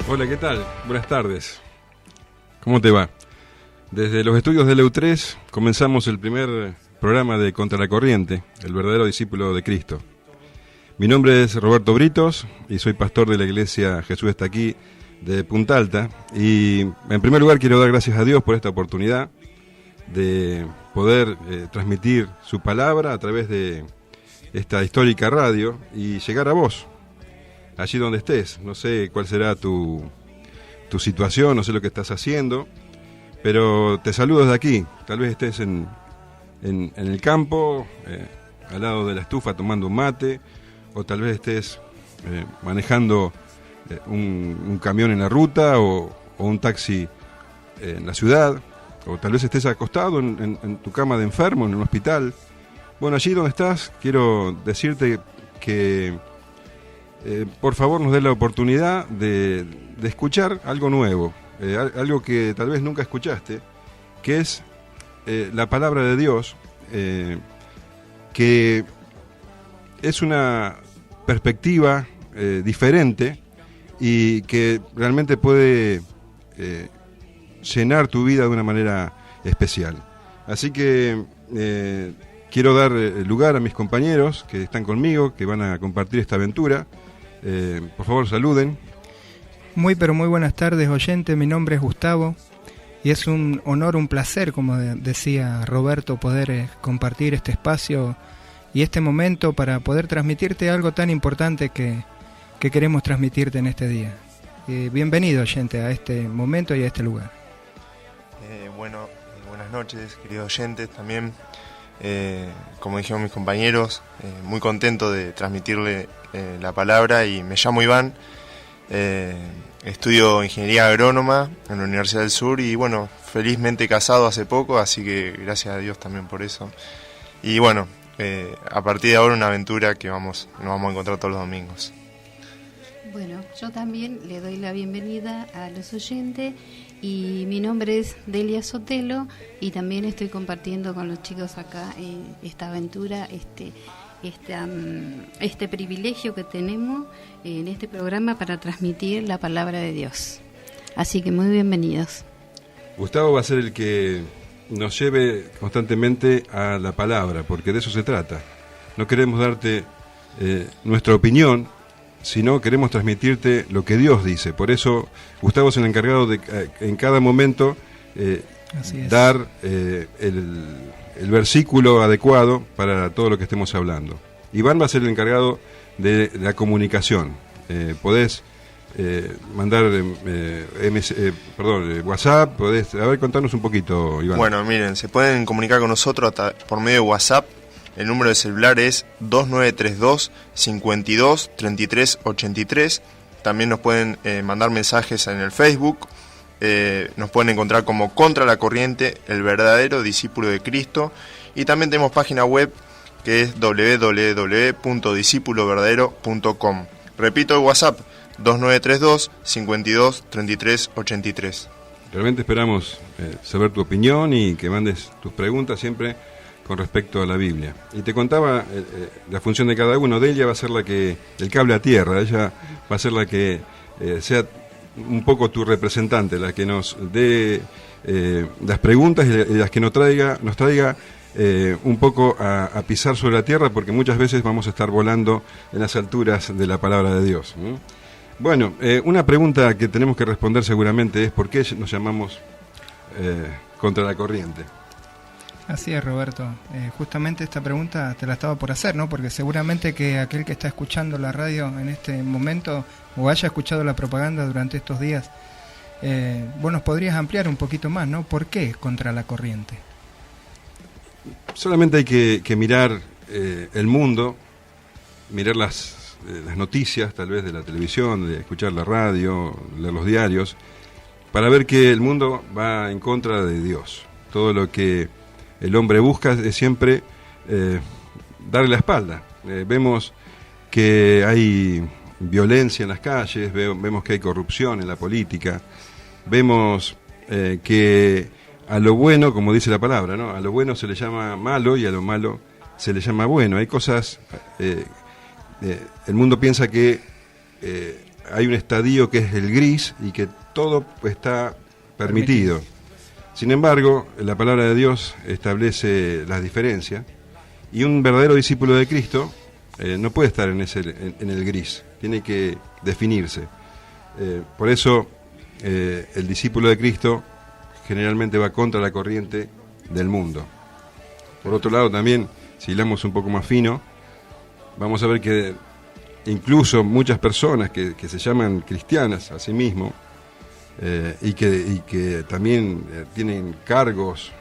Hola, ¿qué tal? Buenas tardes. ¿Cómo te va? Desde los estudios de LEU3 comenzamos el primer programa de Contra la Corriente, el verdadero discípulo de Cristo. Mi nombre es Roberto Britos y soy pastor de la iglesia Jesús está aquí de Punta Alta. Y en primer lugar quiero dar gracias a Dios por esta oportunidad de poder transmitir su palabra a través de esta histórica radio y llegar a vos, allí donde estés. No sé cuál será tu situación, no sé lo que estás haciendo, pero te saludo desde aquí. Tal vez estés en el campo, al lado de la estufa tomando un mate, o tal vez estés manejando un camión en la ruta o un taxi en la ciudad, o tal vez estés acostado en tu cama de enfermo, en un hospital. Bueno, allí donde estás, quiero decirte que por favor nos dé la oportunidad de escuchar algo nuevo, algo que tal vez nunca escuchaste, que es la palabra de Dios, que es una perspectiva diferente y que realmente puede llenar tu vida de una manera especial. Así que quiero dar lugar a mis compañeros que están conmigo, que van a compartir esta aventura. Por favor, saluden. Muy pero muy buenas tardes, oyente. Mi nombre es Gustavo y es un honor, un placer, como decía Roberto, poder compartir este espacio y este momento para poder transmitirte algo tan importante que queremos transmitirte en este día. Bienvenido, oyente, a este momento y a este lugar. Buenas noches, queridos oyentes. También, como dijeron mis compañeros, muy contento de transmitirle la palabra. Y me llamo Iván, estudio ingeniería agrónoma en la Universidad del Sur y bueno, felizmente casado hace poco, así que gracias a Dios también por eso. Y bueno, a partir de ahora una aventura que nos vamos a encontrar todos los domingos. Bueno, yo también le doy la bienvenida a los oyentes y mi nombre es Delia Sotelo y también estoy compartiendo con los chicos acá esta aventura, este privilegio que tenemos en este programa para transmitir la palabra de Dios. Así que muy bienvenidos. Gustavo va a ser el que nos lleve constantemente a la palabra, porque de eso se trata. No queremos darte nuestra opinión, sino queremos transmitirte lo que Dios dice. Por eso Gustavo es el encargado de en cada momento dar el versículo adecuado para todo lo que estemos hablando. Iván va a ser el encargado de la comunicación. Podés mandar WhatsApp, contanos un poquito, Iván. Bueno, miren, se pueden comunicar con nosotros por medio de WhatsApp. El número de celular es 2932 52 33 83. También nos pueden mandar mensajes en el Facebook. Nos pueden encontrar como Contra la Corriente, el verdadero discípulo de Cristo. Y también tenemos página web que es www.discipuloverdadero.com. Repito el WhatsApp, 2932 52 33 83. Realmente esperamos saber tu opinión y que mandes tus preguntas siempre con respecto a la Biblia. Y te contaba la función de cada uno. De ella va a ser el cable a tierra. Ella va a ser la que sea un poco tu representante, la que nos dé las preguntas y las que nos traiga un poco a pisar sobre la tierra, porque muchas veces vamos a estar volando en las alturas de la palabra de Dios. Bueno, una pregunta que tenemos que responder seguramente es ¿por qué nos llamamos Contra la Corriente? Así es, Roberto. Justamente esta pregunta te la estaba por hacer, ¿no? Porque seguramente que aquel que está escuchando la radio en este momento o haya escuchado la propaganda durante estos días, vos nos podrías ampliar un poquito más, ¿no? ¿Por qué Contra la Corriente? Solamente hay que mirar el mundo, mirar las noticias, tal vez de la televisión, de escuchar la radio, leer los diarios, para ver que el mundo va en contra de Dios. Todo lo que el hombre busca es siempre darle la espalda. Vemos que hay violencia en las calles, vemos que hay corrupción en la política, vemos que a lo bueno, como dice la palabra, ¿no? A lo bueno se le llama malo y a lo malo se le llama bueno. Hay cosas, el mundo piensa que hay un estadio que es el gris y que todo está permitido. Sin embargo, la palabra de Dios establece las diferencias y un verdadero discípulo de Cristo no puede estar en el gris, tiene que definirse. Por eso el discípulo de Cristo generalmente va contra la corriente del mundo. Por otro lado, también, si hilamos un poco más fino, vamos a ver que incluso muchas personas que se llaman cristianas a sí mismos y que también tienen cargos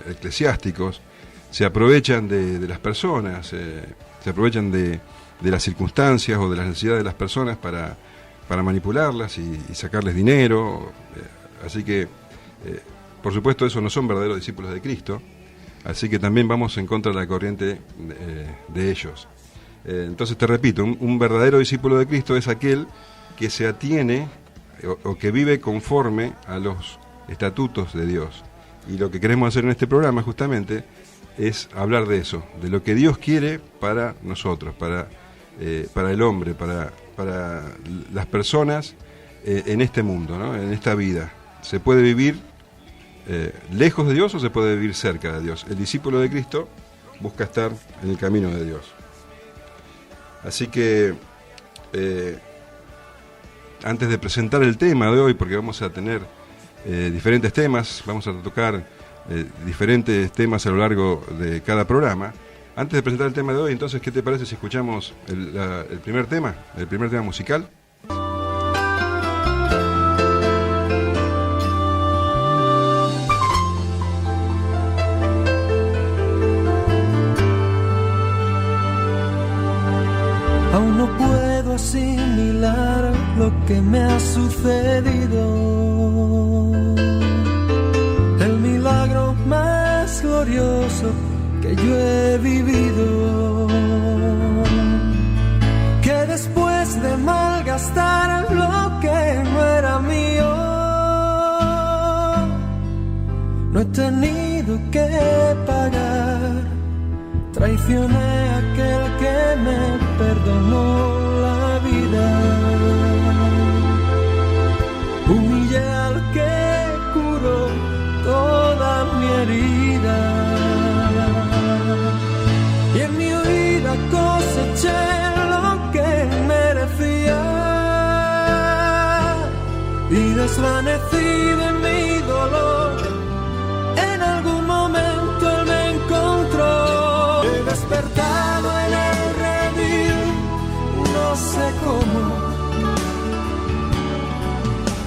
eclesiásticos, se aprovechan de las personas, se aprovechan de las circunstancias o de las necesidades de las personas para manipularlas y sacarles dinero. Así que, por supuesto, esos no son verdaderos discípulos de Cristo, así que también vamos en contra de la corriente de ellos. Entonces te repito, un verdadero discípulo de Cristo es aquel que se atiene o que vive conforme a los estatutos de Dios. Y lo que queremos hacer en este programa justamente es hablar de eso, de lo que Dios quiere para nosotros, para el hombre, para las personas en este mundo, ¿no? En esta vida. Se puede vivir lejos de Dios o se puede vivir cerca de Dios. El discípulo de Cristo busca estar en el camino de Dios. Así que antes de presentar el tema de hoy, porque vamos a tener diferentes temas, vamos a tocar diferentes temas a lo largo de cada programa. Antes de presentar el tema de hoy, entonces, ¿qué te parece si escuchamos el primer tema musical? Aún no puedo asimilar lo que me ha sucedido. El milagro más glorioso que yo he vivido. Que después de malgastar lo que no era mío, no he tenido que pagar. Traicioné a aquel que me perdonó la vida. Humillé al que curó toda mi herida. Y en mi huida coseché lo que merecía. Y desvanecido en mi dolor, en algún momento él me encontró. He despertado en el redil, no sé cómo,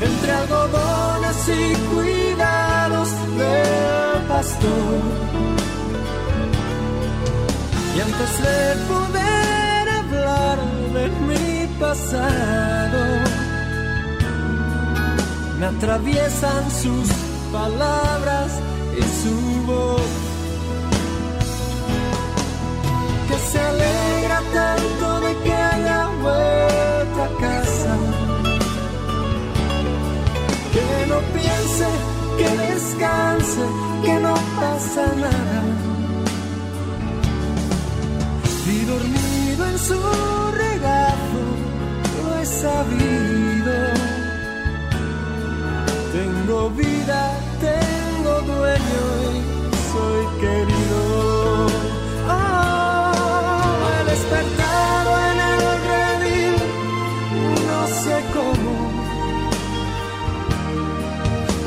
entre algodones y cuidados del pastor. Y antes de poder hablar de mi pasado, me atraviesan sus palabras y su voz, que se alegra tanto de que haya vuelto a casa, que no piense, que descanse, que no pasa nada. Y dormido en su regazo lo he sabido. Tengo vida, tengo dueño y soy querido. Oh, he despertado en el redil, no sé cómo,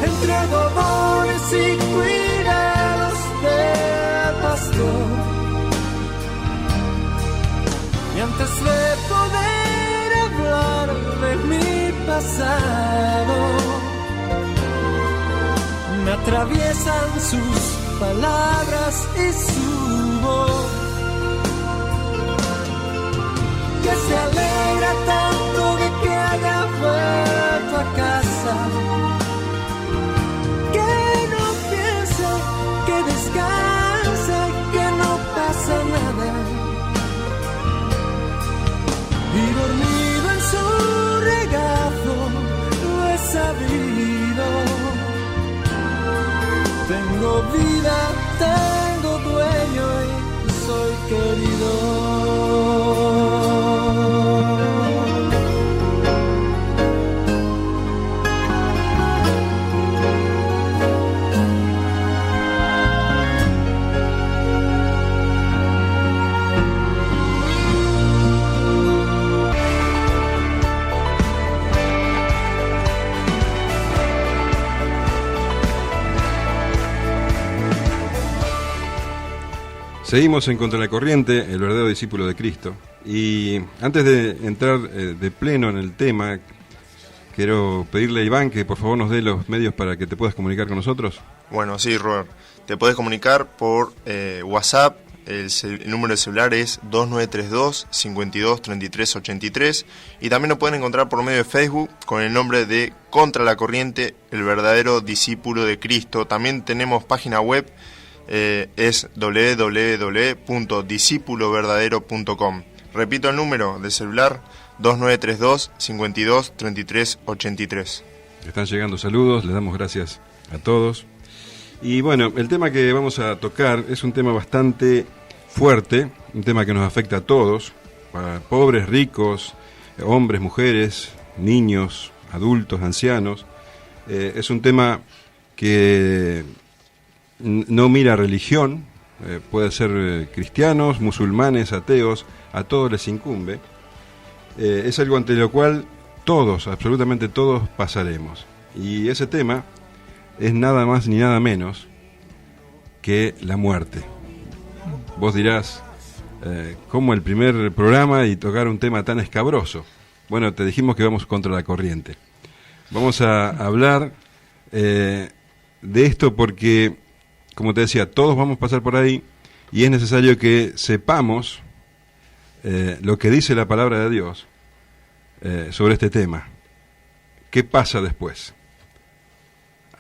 entre algodones y cuidados del pastor. Y antes de poder hablar de mi pasado, me atraviesan sus palabras y su voz, que se alegra tanto de que haya vuelto a casa, que no piense, que descanse, que no pasa nada. Y dormido en su regazo lo he sabido. Tengo vida, tengo dueño y Seguimos en Contra la Corriente, el verdadero discípulo de Cristo. Y antes de entrar de pleno en el tema, quiero pedirle a Iván que por favor nos dé los medios para que te puedas comunicar con nosotros. Bueno, sí, Robert. Te puedes comunicar por WhatsApp. El número de celular es 2932 52 33 83. Y también nos pueden encontrar por medio de Facebook con el nombre de Contra la Corriente, el verdadero discípulo de Cristo. También tenemos página web. Es www.discipuloverdadero.com. Repito el número de celular, 2932 52 33 83. Están llegando saludos, les damos gracias a todos. Y bueno, el tema que vamos a tocar es un tema bastante fuerte, un tema que nos afecta a todos, para pobres, ricos, hombres, mujeres, niños, adultos, ancianos. Es un tema que no mira religión, puede ser cristianos, musulmanes, ateos, a todos les incumbe. Es algo ante lo cual todos, absolutamente todos, pasaremos. Y ese tema es nada más ni nada menos que la muerte. Vos dirás, ¿cómo el primer programa y tocar un tema tan escabroso? Bueno, te dijimos que vamos contra la corriente. Vamos a hablar de esto porque, como te decía, todos vamos a pasar por ahí y es necesario que sepamos lo que dice la palabra de Dios sobre este tema. ¿Qué pasa después?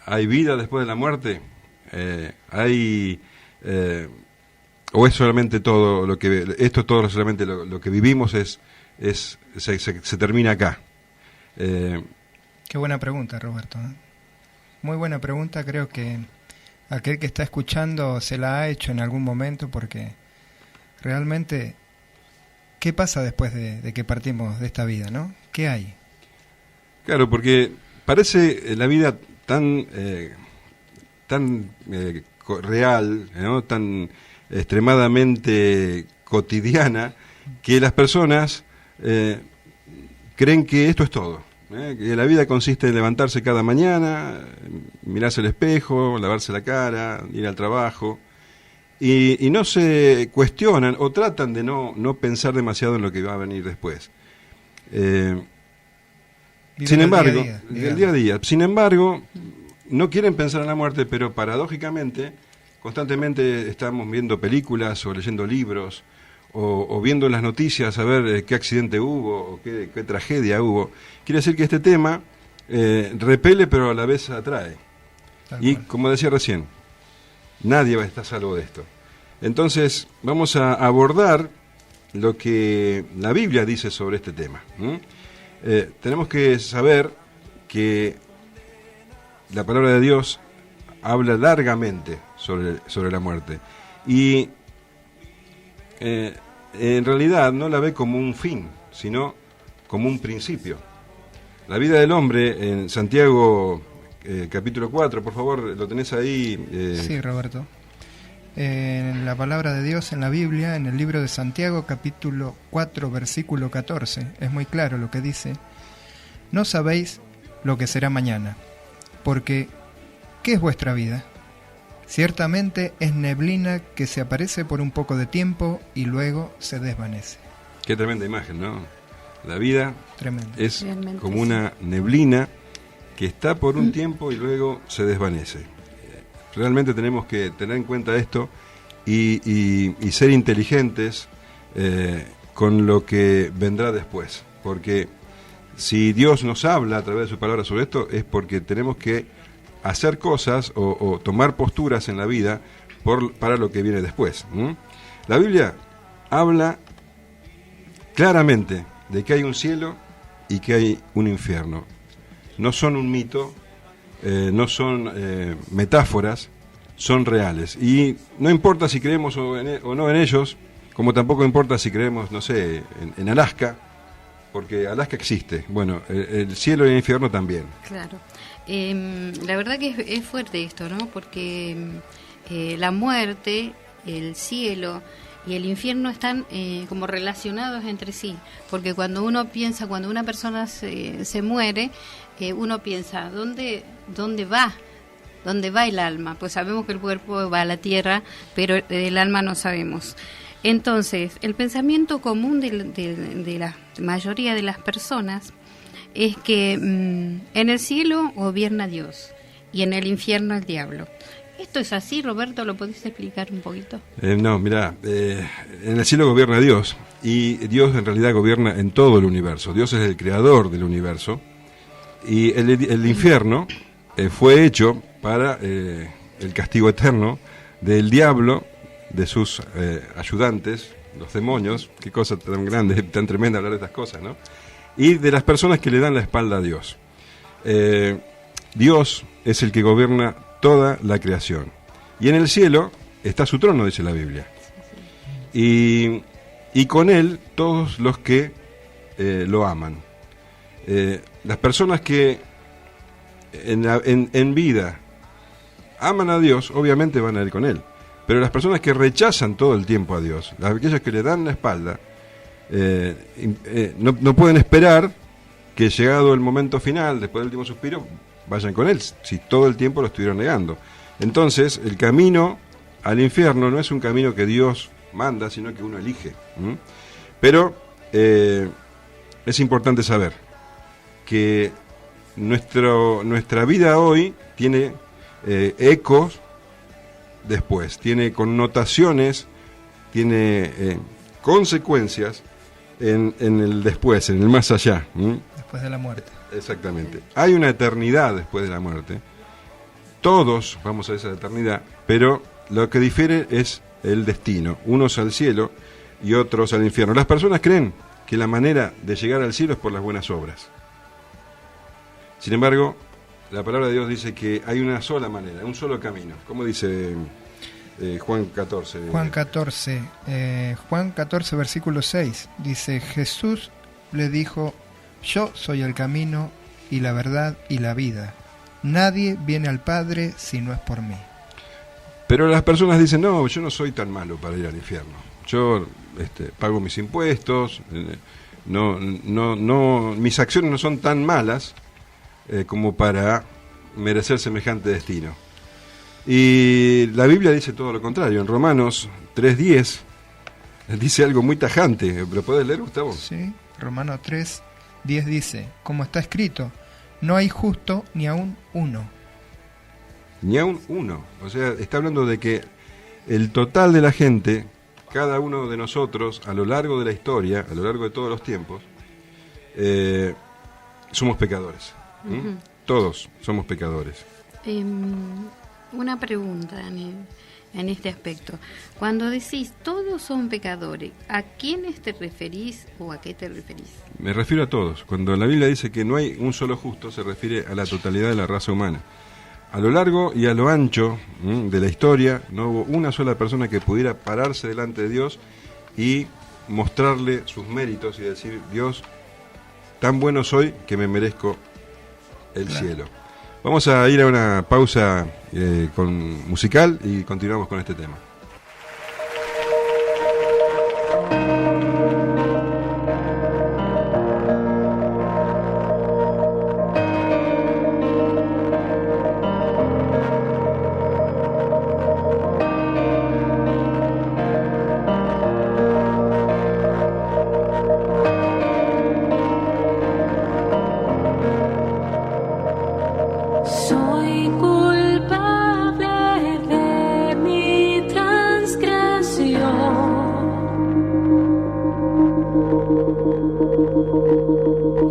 ¿Hay vida después de la muerte? ¿O es solamente todo lo que esto es todo solamente lo que vivimos se termina acá? Qué buena pregunta, Roberto. Muy buena pregunta. Creo que aquel que está escuchando se la ha hecho en algún momento, porque realmente, ¿qué pasa después de que partimos de esta vida, no? ¿Qué hay? Claro, porque parece la vida tan real, ¿no? Tan extremadamente cotidiana, que las personas creen que esto es todo, que la vida consiste en levantarse cada mañana, mirarse al espejo, lavarse la cara, ir al trabajo, y no se cuestionan o tratan de no pensar demasiado en lo que va a venir después. Sin embargo, el día a día. Sin embargo, no quieren pensar en la muerte, pero paradójicamente, constantemente estamos viendo películas o leyendo libros o viendo en las noticias a ver qué accidente hubo o qué tragedia hubo. Quiere decir que este tema repele, pero a la vez atrae. Y como decía recién, nadie va a estar salvo de esto. Entonces, vamos a abordar lo que la Biblia dice sobre este tema. Tenemos que saber que la palabra de Dios habla largamente sobre la muerte. Y en realidad no la ve como un fin, sino como un principio. La vida del hombre, en Santiago capítulo 4, por favor, ¿lo tenés ahí? Sí, Roberto. En la palabra de Dios, en la Biblia, en el libro de Santiago, capítulo 4, versículo 14, es muy claro lo que dice: no sabéis lo que será mañana, porque ¿qué es vuestra vida? Ciertamente es neblina que se aparece por un poco de tiempo y luego se desvanece. Qué tremenda imagen, ¿no? La vida Tremendo. Es realmente como sí. una neblina que está por un tiempo y luego se desvanece. Realmente tenemos que tener en cuenta esto y ser inteligentes con lo que vendrá después. Porque si Dios nos habla a través de su palabra sobre esto, es porque tenemos que hacer cosas o tomar posturas en la vida para lo que viene después. La Biblia habla claramente de que hay un cielo y que hay un infierno. No son un mito, no son metáforas, son reales. Y no importa si creemos o no en ellos, como tampoco importa si creemos, no sé, en Alaska, porque Alaska existe. Bueno, el cielo y el infierno también. Claro. La verdad que es fuerte esto, ¿no? Porque la muerte, el cielo y el infierno están como relacionados entre sí. Porque cuando uno piensa, cuando una persona se muere, uno piensa, ¿dónde va? donde va el alma, pues sabemos que el cuerpo va a la tierra, pero el alma no sabemos. Entonces, el pensamiento común de la mayoría de las personas es que en el cielo gobierna Dios y en el infierno el diablo. ¿Esto es así, Roberto? ¿Lo podés explicar un poquito? No, mirá, en el cielo gobierna Dios, y Dios en realidad gobierna en todo el universo. Dios es el creador del universo, y el infierno fue hecho para el castigo eterno del diablo, de sus ayudantes, los demonios. Qué cosa tan grande, tan tremenda hablar de estas cosas, ¿no? Y de las personas que le dan la espalda a Dios. Dios es el que gobierna toda la creación, y en el cielo está su trono, dice la Biblia, y con él todos los que lo aman. Las personas que en vida aman a Dios, obviamente van a ir con él, pero las personas que rechazan todo el tiempo a Dios, aquellos que le dan la espalda, no pueden esperar que, llegado el momento final, después del último suspiro, vayan con él, si todo el tiempo lo estuvieron negando. Entonces, el camino al infierno no es un camino que Dios manda, sino que uno elige. Pero es importante saber que nuestra vida hoy tiene ecos después, tiene connotaciones, tiene consecuencias en el después, en el más allá. Después de la muerte. Exactamente. Hay una eternidad después de la muerte. Todos vamos a esa eternidad, pero lo que difiere es el destino. Unos al cielo y otros al infierno. Las personas creen que la manera de llegar al cielo es por las buenas obras. Sin embargo, la palabra de Dios dice que hay una sola manera, un solo camino. ¿Cómo dice Juan 14? Juan 14, versículo 6, dice: Jesús le dijo: yo soy el camino y la verdad y la vida. Nadie viene al Padre si no es por mí. Pero las personas dicen: no, yo no soy tan malo para ir al infierno. Yo pago mis impuestos, mis acciones no son tan malas como para merecer semejante destino. Y la Biblia dice todo lo contrario. En Romanos 3:10 dice algo muy tajante. ¿Lo podés leer, Gustavo? Sí, Romanos 3:10 dice: como está escrito, no hay justo ni aún uno. Ni aún uno. O sea, está hablando de que el total de la gente, cada uno de nosotros, a lo largo de la historia, a lo largo de todos los tiempos, somos pecadores. Todos somos pecadores. Una pregunta en este aspecto. Cuando decís todos son pecadores, ¿a quiénes te referís o a qué te referís? Me refiero a todos. Cuando la Biblia dice que no hay un solo justo, se refiere a la totalidad de la raza humana. A lo largo y a lo ancho de la historia, no hubo una sola persona que pudiera pararse delante de Dios y mostrarle sus méritos y decir: Dios, tan bueno soy que me merezco el cielo. Vamos a ir a una pausa musical y continuamos con este tema. Soy culpable de mi transgresión.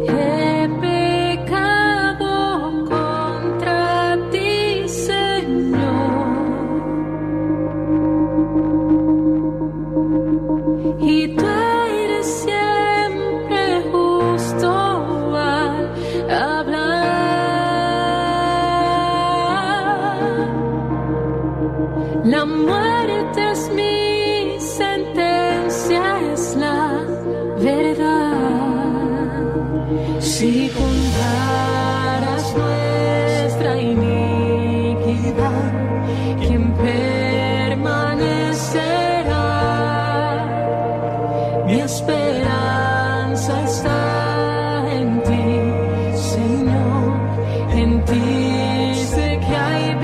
He pecado contra ti, Señor, y tú eres siempre justo al hablar. La muerte es mi sentencia, es la verdad. Si contaras nuestra iniquidad, ¿quién permanecerá? Mi esperanza está en ti, Señor, en ti sé que hay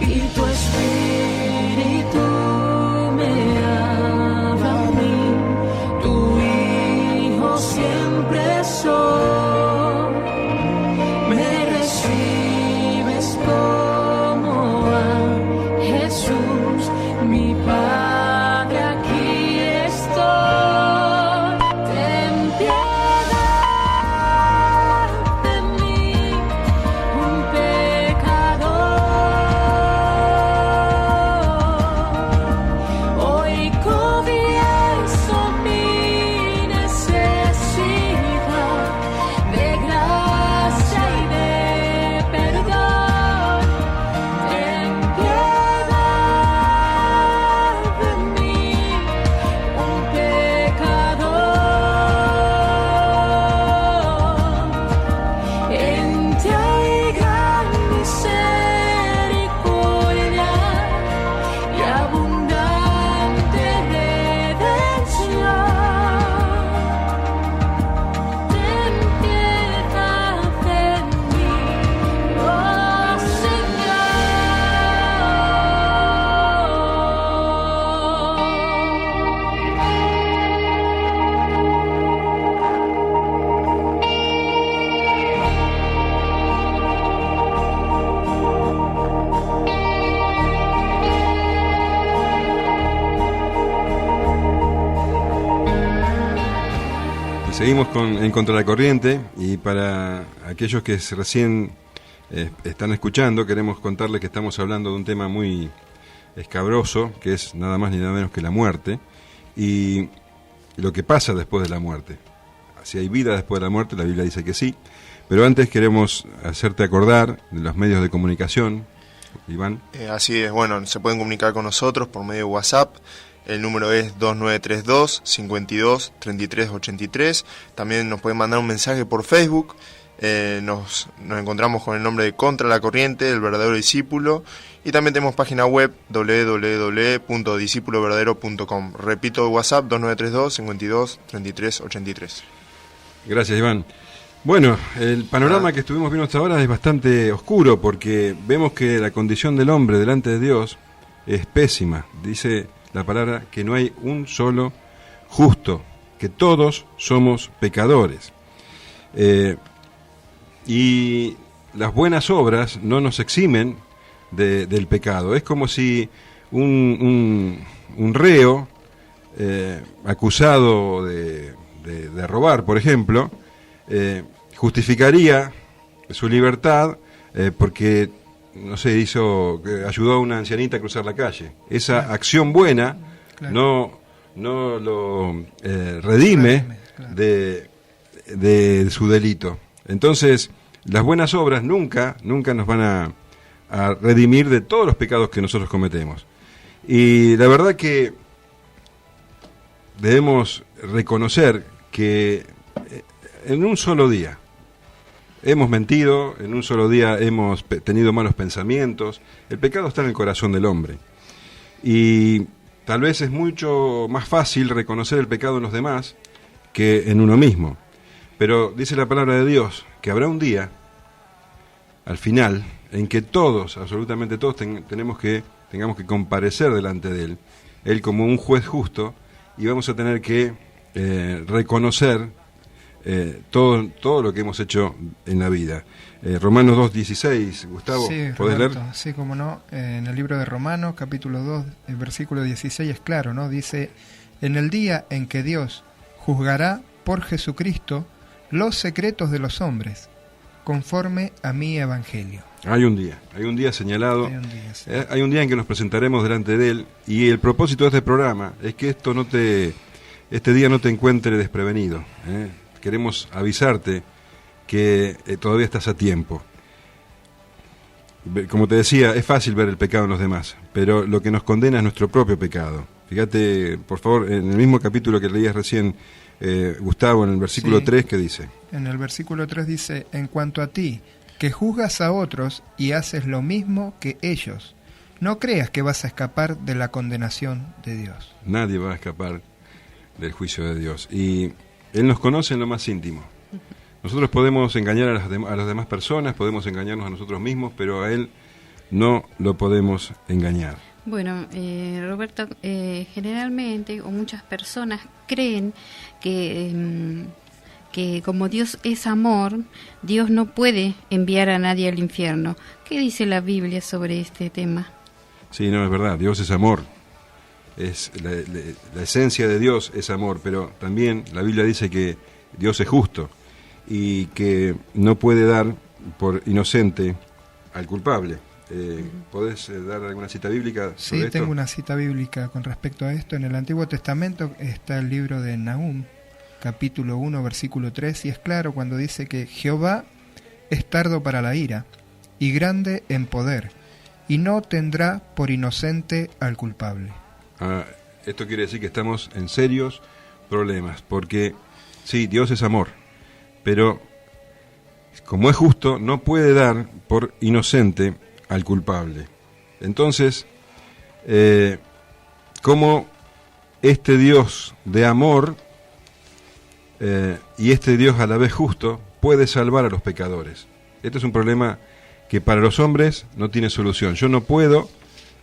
y tu espíritu me habla a mí, tu hijo siempre soy, me recibes como a Jesús, mi Padre, aquí estoy, ten piedad de mí, un pecador. Hoy confieso mi necesidad de gracia y de perdón. Ten piedad de mí, un pecador. En ti hay gran misericordia y abundante redención. Ten piedad de mí, oh Y seguimos en Contra la Corriente, y para aquellos que recién están escuchando, queremos contarles que estamos hablando de un tema muy escabroso, que es nada más ni nada menos que la muerte, y lo que pasa después de la muerte. Si hay vida después de la muerte, la Biblia dice que sí, pero antes queremos hacerte acordar de los medios de comunicación, Iván. Así es, bueno, se pueden comunicar con nosotros por medio de WhatsApp. El número es 2932 52 33 83. También nos pueden mandar un mensaje por Facebook. Nos encontramos con el nombre de Contra la Corriente, el verdadero discípulo. Y también tenemos página web www.discipulodverdadero.com. Repito, WhatsApp 2932 52 33 83. Gracias, Iván. Bueno, el panorama que estuvimos viendo hasta ahora es bastante oscuro, porque vemos que la condición del hombre delante de Dios es pésima. Dice la palabra que no hay un solo justo, que todos somos pecadores. Y las buenas obras no nos eximen del pecado. Es como si un reo acusado de robar, por ejemplo, justificaría su libertad porque, no sé, ayudó a una ancianita a cruzar la calle. Esa acción buena no lo redime de su delito. Entonces, las buenas obras nunca nos van a redimir de todos los pecados que nosotros cometemos. Y la verdad que debemos reconocer que en un solo día hemos mentido, en un solo día hemos tenido malos pensamientos. El pecado está en el corazón del hombre. Y tal vez es mucho más fácil reconocer el pecado en los demás que en uno mismo. Pero dice la palabra de Dios que habrá un día, al final, en que todos, absolutamente todos, tengamos que comparecer delante de Él. Él como un juez justo, y vamos a tener que reconocer todo lo que hemos hecho en la vida. Romanos 2:16, Gustavo, sí, ¿podés Roberto, leer? Sí, cómo no. En el libro de Romanos, capítulo 2, el versículo 16 es claro, ¿no? Dice, en el día en que Dios juzgará por Jesucristo los secretos de los hombres, conforme a mi evangelio. Hay un día señalado, Sí. hay un día en que nos presentaremos delante de Él, y el propósito de este programa es que este día no te encuentre desprevenido. Queremos avisarte que todavía estás a tiempo. Como te decía, es fácil ver el pecado en los demás, pero lo que nos condena es nuestro propio pecado. Fíjate, por favor, en el mismo capítulo que leías recién, Gustavo, en el versículo 3, ¿qué dice? En el versículo 3 dice, en cuanto a ti, que juzgas a otros y haces lo mismo que ellos, no creas que vas a escapar de la condenación de Dios. Nadie va a escapar del juicio de Dios. Y Él nos conoce en lo más íntimo. Nosotros podemos engañar a las demás personas, podemos engañarnos a nosotros mismos, pero a Él no lo podemos engañar. Bueno, Roberto, generalmente o muchas personas creen que como Dios es amor, Dios no puede enviar a nadie al infierno. ¿Qué dice la Biblia sobre este tema? Sí, no, es verdad, Dios es amor. Es la esencia de Dios es amor, pero también la Biblia dice que Dios es justo y que no puede dar por inocente al culpable. ¿Podés dar alguna cita bíblica sobre esto? Sí, tengo una cita bíblica con respecto a esto. En el Antiguo Testamento está el libro de Nahum, capítulo 1, versículo 3, y es claro cuando dice que Jehová es tardo para la ira y grande en poder, y no tendrá por inocente al culpable. Esto quiere decir que estamos en serios problemas, porque sí, Dios es amor, pero como es justo, no puede dar por inocente al culpable. Entonces, ¿cómo este Dios de amor y este Dios a la vez justo puede salvar a los pecadores? Este es un problema que para los hombres no tiene solución. Yo no puedo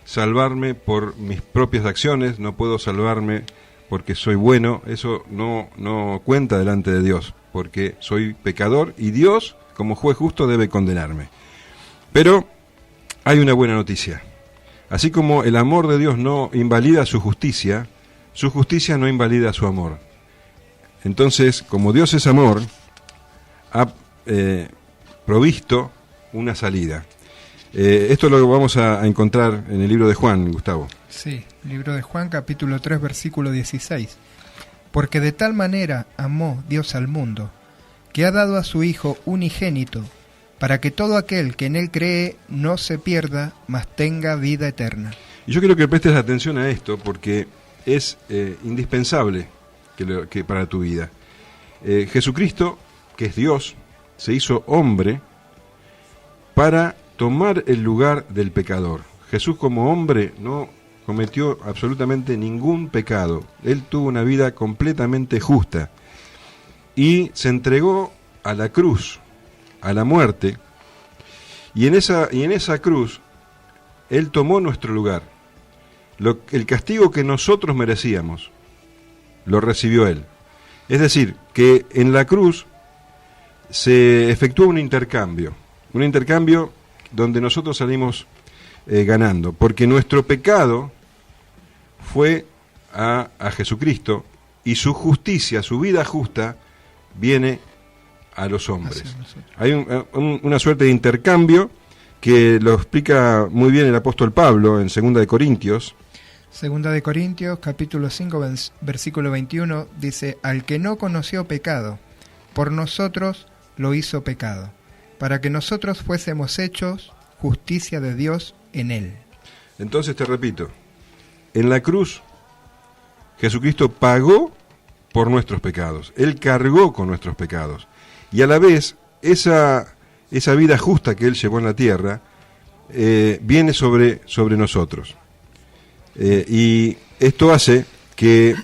salvarme por mis propias acciones, no puedo salvarme porque soy bueno, eso no cuenta delante de Dios, porque soy pecador y Dios, como juez justo, debe condenarme. Pero hay una buena noticia. Así como el amor de Dios no invalida su justicia no invalida su amor. Entonces, como Dios es amor, ha provisto una salida. Esto lo vamos a encontrar en el libro de Juan, Gustavo. Sí, libro de Juan, capítulo 3, versículo 16. Porque de tal manera amó Dios al mundo, que ha dado a su Hijo unigénito, para que todo aquel que en él cree no se pierda, mas tenga vida eterna. Y yo quiero que prestes atención a esto, porque es indispensable que para tu vida. Jesucristo, que es Dios, se hizo hombre para tomar el lugar del pecador. Jesús como hombre no cometió absolutamente ningún pecado. Él tuvo una vida completamente justa y se entregó a la cruz, a la muerte, y en esa cruz Él tomó nuestro lugar. El castigo que nosotros merecíamos lo recibió Él. Es decir, que en la cruz se efectuó un intercambio donde nosotros salimos ganando, porque nuestro pecado fue a Jesucristo y su justicia, su vida justa, viene a los hombres. Hay una suerte de intercambio que lo explica muy bien el apóstol Pablo en 2 de Corintios. 2 de Corintios, capítulo 5, versículo 21, dice: al que no conoció pecado, por nosotros lo hizo pecado, para que nosotros fuésemos hechos justicia de Dios en él. Entonces te repito, en la cruz Jesucristo pagó por nuestros pecados, Él cargó con nuestros pecados, y a la vez esa vida justa que Él llevó en la tierra viene sobre nosotros. Y esto hace que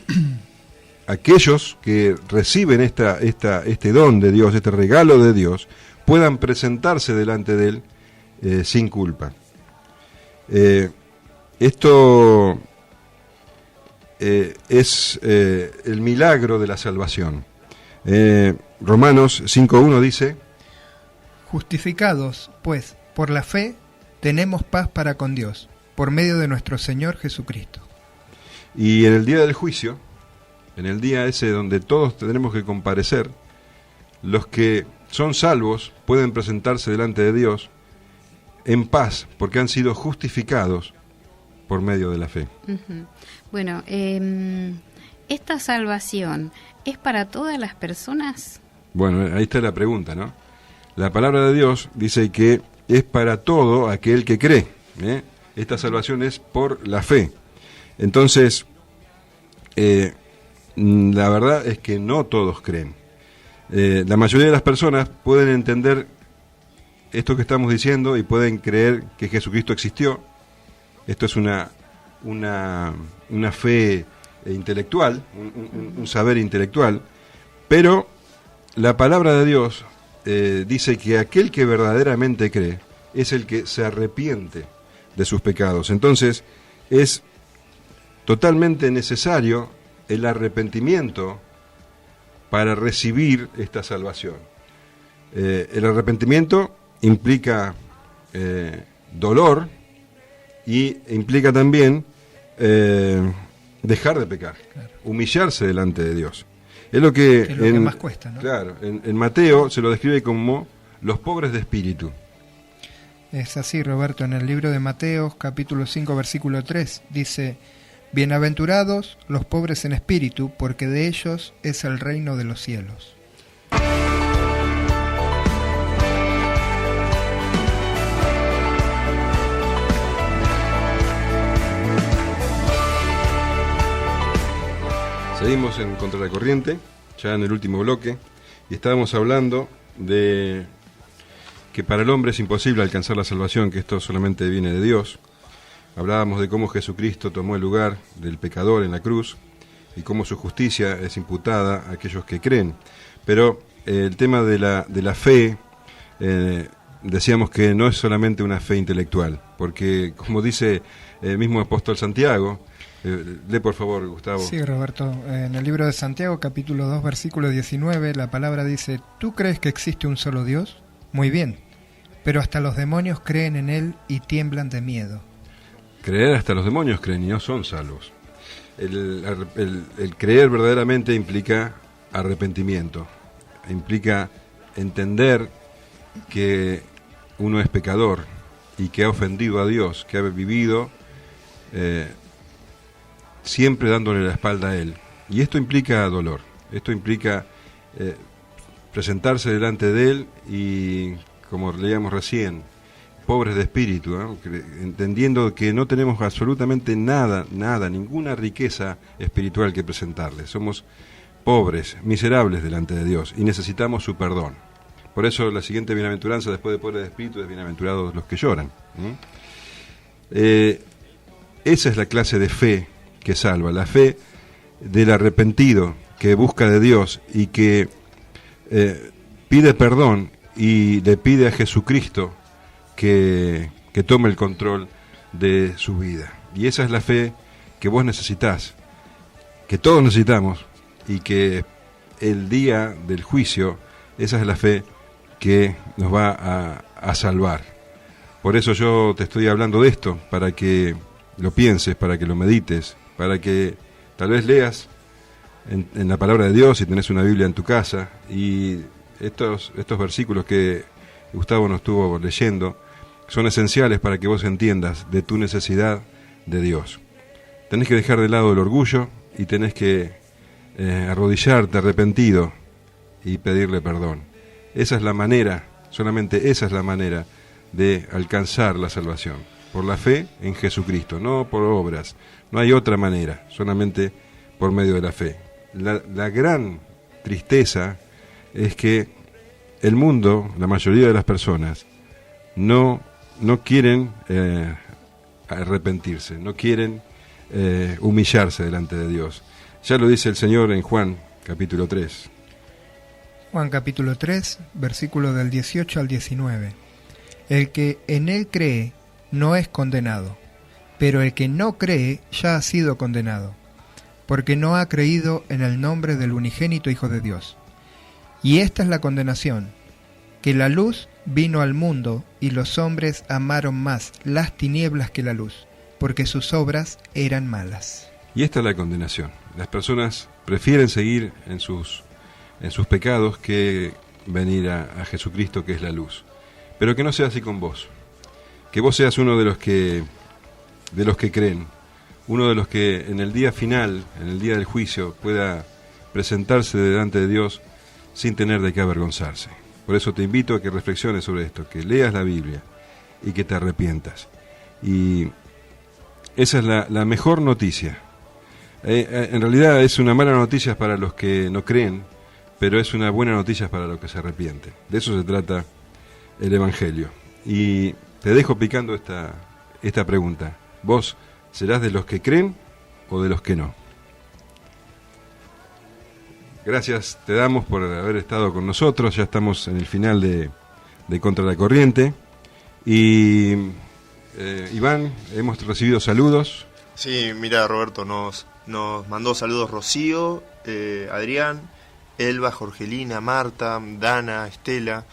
aquellos que reciben este don de Dios, este regalo de Dios, puedan presentarse delante de Él sin culpa. Esto es el milagro de la salvación. Romanos 5.1 dice: justificados, pues, por la fe, tenemos paz para con Dios, por medio de nuestro Señor Jesucristo. Y en el día del juicio, en el día ese donde todos tendremos que comparecer, los que son salvos pueden presentarse delante de Dios en paz, porque han sido justificados por medio de la fe. Uh-huh. Bueno, ¿esta salvación es para todas las personas? Bueno, ahí está la pregunta, ¿no? La palabra de Dios dice que es para todo aquel que cree, ¿eh? Esta salvación es por la fe. Entonces, la verdad es que no todos creen. La mayoría de las personas pueden entender esto que estamos diciendo y pueden creer que Jesucristo existió. Esto es una fe intelectual, un saber intelectual, pero la palabra de Dios dice que aquel que verdaderamente cree es el que se arrepiente de sus pecados. Entonces, es totalmente necesario el arrepentimiento para recibir esta salvación. El arrepentimiento implica dolor y implica también dejar de pecar, claro, humillarse delante de Dios. Es lo que, es lo que más cuesta, ¿no? Claro, en Mateo se lo describe como los pobres de espíritu. Es así, Roberto, en el libro de Mateo, capítulo 5, versículo 3, dice: bienaventurados los pobres en espíritu, porque de ellos es el reino de los cielos. Seguimos en Contra la Corriente, ya en el último bloque, y estábamos hablando de que para el hombre es imposible alcanzar la salvación, que esto solamente viene de Dios. Hablábamos de cómo Jesucristo tomó el lugar del pecador en la cruz y cómo su justicia es imputada a aquellos que creen. Pero el tema de la fe, decíamos que no es solamente una fe intelectual, porque como dice el mismo apóstol Santiago, lee por favor, Gustavo. Sí, Roberto, en el libro de Santiago, capítulo 2, versículo 19, la palabra dice: ¿tú crees que existe un solo Dios? Muy bien, pero hasta los demonios creen en él y tiemblan de miedo. Creer, hasta los demonios creen y no son salvos. El creer verdaderamente implica arrepentimiento, implica entender que uno es pecador y que ha ofendido a Dios, que ha vivido siempre dándole la espalda a Él. Y esto implica dolor, esto implica presentarse delante de Él y, como leíamos recién, pobres de espíritu, ¿no? Entendiendo que no tenemos absolutamente nada, ninguna riqueza espiritual que presentarle. Somos pobres, miserables delante de Dios y necesitamos su perdón. Por eso la siguiente bienaventuranza después de pobres de espíritu es: bienaventurados los que lloran. Esa es la clase de fe que salva, la fe del arrepentido que busca de Dios y que pide perdón y le pide a Jesucristo que tome el control de su vida. Y esa es la fe que vos necesitás, que todos necesitamos, y que el día del juicio, esa es la fe que nos va a salvar. Por eso yo te estoy hablando de esto, para que lo pienses, para que lo medites, para que tal vez leas en la palabra de Dios, si tenés una Biblia en tu casa, y estos versículos que Gustavo nos estuvo leyendo son esenciales para que vos entiendas de tu necesidad de Dios. Tenés que dejar de lado el orgullo y tenés que arrodillarte arrepentido y pedirle perdón. Esa es la manera, solamente esa es la manera de alcanzar la salvación, por la fe en Jesucristo, no por obras. No hay otra manera, solamente por medio de la fe. La gran tristeza es que el mundo, la mayoría de las personas, no quieren arrepentirse, no quieren humillarse delante de Dios. Ya lo dice el Señor en Juan, capítulo 3. Juan, capítulo 3, versículo del 18 al 19. El que en él cree no es condenado, pero el que no cree ya ha sido condenado, porque no ha creído en el nombre del unigénito Hijo de Dios. Y esta es la condenación, que la luz vino al mundo y los hombres amaron más las tinieblas que la luz, porque sus obras eran malas. Y esta es la condenación. Las personas prefieren seguir en sus pecados que venir a Jesucristo, que es la luz. Pero que no sea así con vos. Que vos seas uno de los que creen, uno de los que en el día final, en el día del juicio, pueda presentarse delante de Dios sin tener de qué avergonzarse. Por eso te invito a que reflexiones sobre esto, que leas la Biblia y que te arrepientas. Y esa es la mejor noticia. En realidad es una mala noticia para los que no creen, pero es una buena noticia para los que se arrepienten. De eso se trata el Evangelio. Y te dejo picando esta pregunta. ¿Vos serás de los que creen o de los que no? Gracias te damos por haber estado con nosotros. Ya estamos en el final de Contra la Corriente. Y Iván, hemos recibido saludos. Sí, mira, Roberto, nos mandó saludos Rocío, Adrián, Elba, Jorgelina, Marta, Dana, Estela,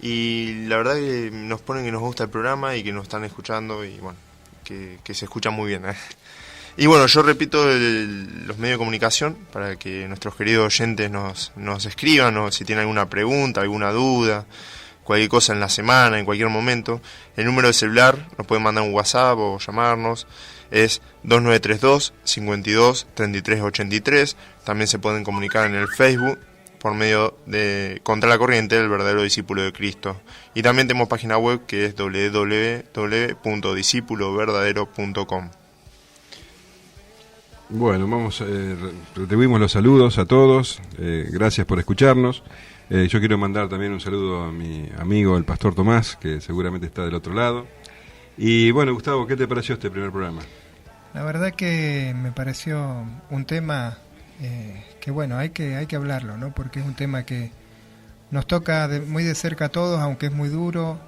y la verdad que nos ponen que nos gusta el programa y que nos están escuchando, y bueno, que se escucha muy bien, ¿eh? Y bueno, yo repito los medios de comunicación para que nuestros queridos oyentes nos escriban, o si tienen alguna pregunta, alguna duda, cualquier cosa en la semana, en cualquier momento. El número de celular, nos pueden mandar un WhatsApp o llamarnos, es 2932 52 33 83. También se pueden comunicar en el Facebook por medio de Contra la Corriente, el verdadero discípulo de Cristo. Y también tenemos página web que es www.discipuloverdadero.com. Bueno, retribuimos los saludos a todos, gracias por escucharnos. Yo quiero mandar también un saludo a mi amigo el pastor Tomás, que seguramente está del otro lado. Y bueno, Gustavo, ¿qué te pareció este primer programa? La verdad que me pareció un tema que bueno, hay que hablarlo, ¿no? Porque es un tema que nos toca muy de cerca a todos, aunque es muy duro,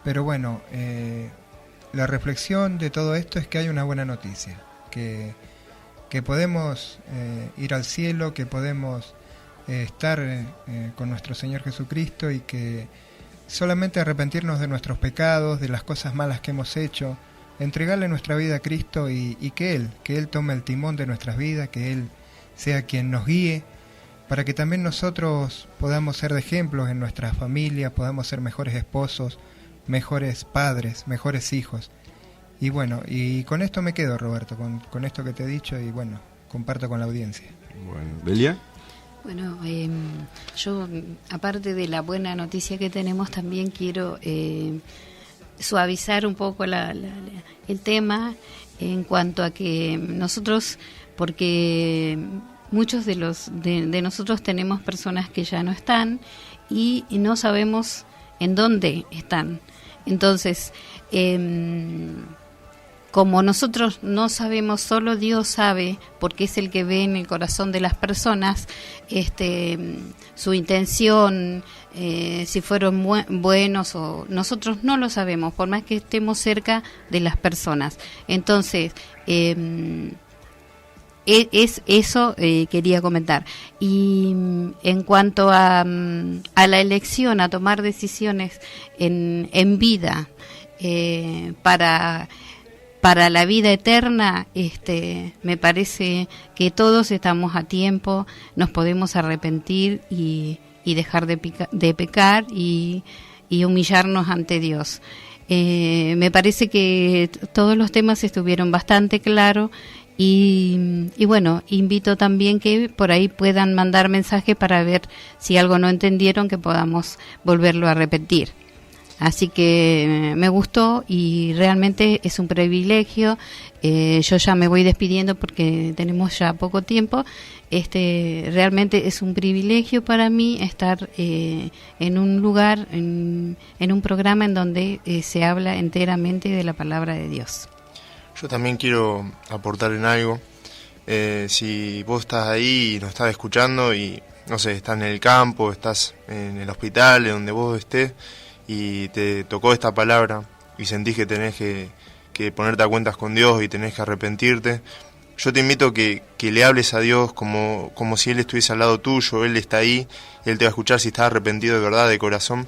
pero bueno, la reflexión de todo esto es que hay una buena noticia, que podemos ir al cielo, que podemos estar con nuestro Señor Jesucristo, y que solamente arrepentirnos de nuestros pecados, de las cosas malas que hemos hecho, entregarle nuestra vida a Cristo y que Él tome el timón de nuestras vidas, que Él sea quien nos guíe, para que también nosotros podamos ser de ejemplos en nuestras familias, podamos ser mejores esposos, mejores padres, mejores hijos. Y bueno, y con esto me quedo, Roberto, con esto que te he dicho, y bueno, comparto con la audiencia. Bueno, ¿Delia? Bueno, yo, aparte de la buena noticia que tenemos, también quiero suavizar un poco el tema en cuanto a que nosotros, porque muchos de nosotros tenemos personas que ya no están y no sabemos en dónde están. Entonces, como nosotros no sabemos, solo Dios sabe, porque es el que ve en el corazón de las personas su intención, si fueron buenos o nosotros no lo sabemos, por más que estemos cerca de las personas. Entonces, es eso quería comentar. Y en cuanto a la elección, a tomar decisiones en vida para la vida eterna, me parece que todos estamos a tiempo, nos podemos arrepentir y dejar de pecar y humillarnos ante Dios. Me parece que todos los temas estuvieron bastante claros y bueno, invito también que por ahí puedan mandar mensajes para ver si algo no entendieron, que podamos volverlo a repetir. Así que me gustó y realmente es un privilegio. Yo ya me voy despidiendo porque tenemos ya poco tiempo. Realmente es un privilegio para mí estar en un lugar, en un programa en donde se habla enteramente de la palabra de Dios. Yo también quiero aportar en algo. Si vos estás ahí y nos estás escuchando y, no sé, estás en el campo, estás en el hospital, en donde vos estés, y te tocó esta palabra y sentís que tenés que ponerte a cuentas con Dios y tenés que arrepentirte, yo te invito que le hables a Dios como si Él estuviese al lado tuyo. Él está ahí, Él te va a escuchar si estás arrepentido de verdad, de corazón.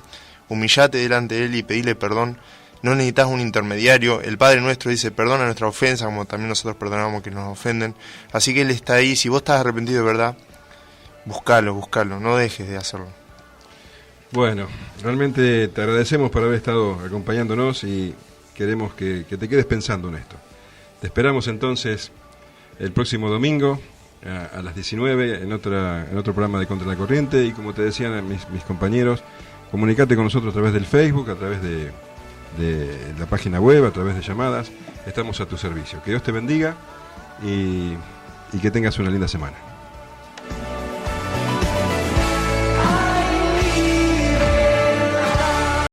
Humillate delante de Él y pedile perdón. No necesitas un intermediario. El Padre Nuestro dice: perdona nuestra ofensa, como también nosotros perdonamos que nos ofenden. Así que Él está ahí. Si vos estás arrepentido de verdad, buscalo, no dejes de hacerlo. Bueno, realmente te agradecemos por haber estado acompañándonos y queremos que te quedes pensando en esto. Te esperamos entonces el próximo domingo a las 19 en otro programa de Contra la Corriente, y como te decían mis compañeros, comunicate con nosotros a través del Facebook, a través de la página web, a través de llamadas. Estamos a tu servicio. Que Dios te bendiga y que tengas una linda semana.